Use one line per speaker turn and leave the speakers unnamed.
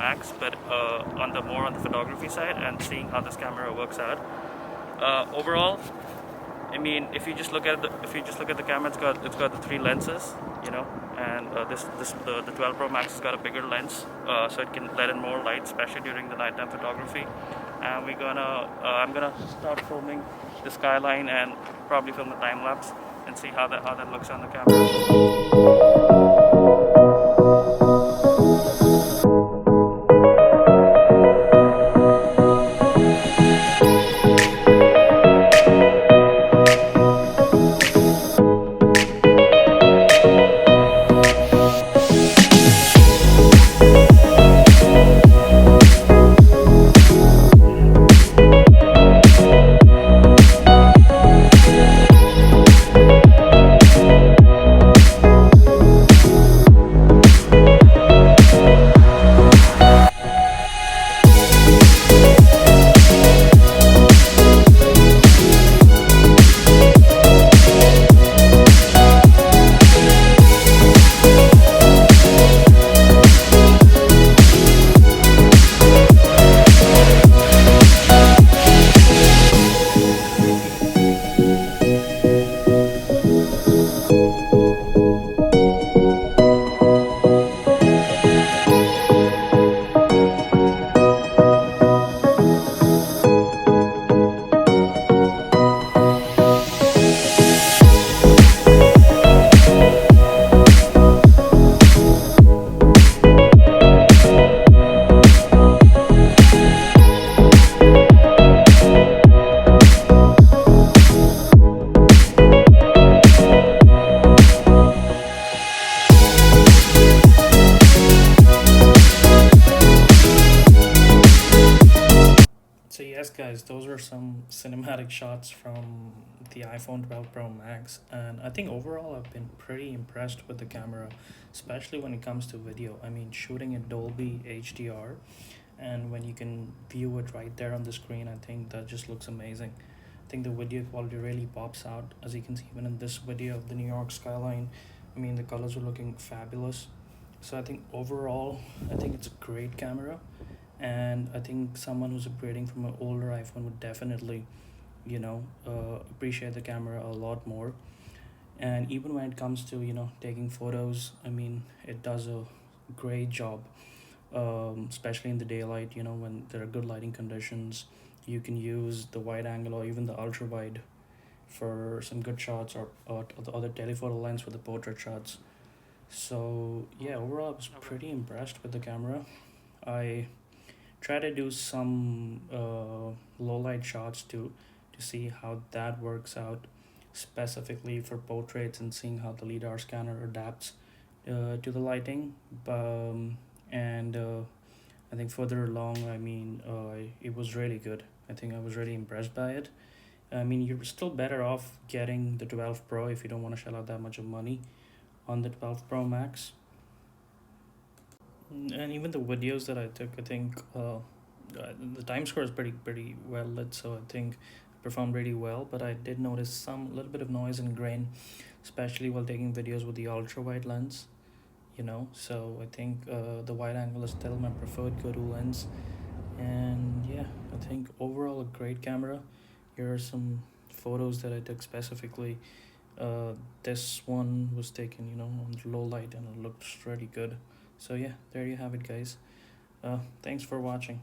Max, but on the photography side, and seeing how this camera works out. Overall, I mean, if you just look at the camera, it's got the three lenses, you know, and the 12 Pro Max has got a bigger lens, so it can let in more light, especially during the nighttime photography. And I'm gonna start filming the skyline and probably film the time lapse and see how that looks on the camera. So yes, guys, those are some cinematic shots from the iPhone 12 Pro Max, and I think overall I've been pretty impressed with the camera, especially when it comes to video. I mean, shooting in Dolby HDR, and when you can view it right there on the screen, I think that just looks amazing. I think the video quality really pops out, as you can see even in this video of the New York skyline. I mean, the colors are looking fabulous. So I think overall, I think it's a great camera, and I think someone who's upgrading from an older iPhone would definitely, appreciate the camera a lot more. And even when it comes to taking photos, I mean, it does a great job, especially in the daylight. When there are good lighting conditions, you can use the wide angle or even the ultra wide for some good shots, or the other telephoto lens for the portrait shots. So yeah, overall I was pretty impressed with the camera. I try to do some low light shots too, to see how that works out specifically for portraits, and seeing how the lidar scanner adapts to the lighting. And I think further along, I mean, it was really good. I think I was really impressed by it. I mean, you're still better off getting the 12 Pro if you don't want to shell out that much of money on the 12 Pro Max. And even the videos that I took, I think the time score is pretty well lit, so I think it performed really well. But I did notice some little bit of noise and grain, especially while taking videos with the ultra wide lens. So I think the wide angle is still my preferred go-to lens. And yeah, I think overall a great camera. Here are some photos that I took specifically. This one was taken, on low light, and it looked really good. So yeah, there you have it, guys. Thanks for watching.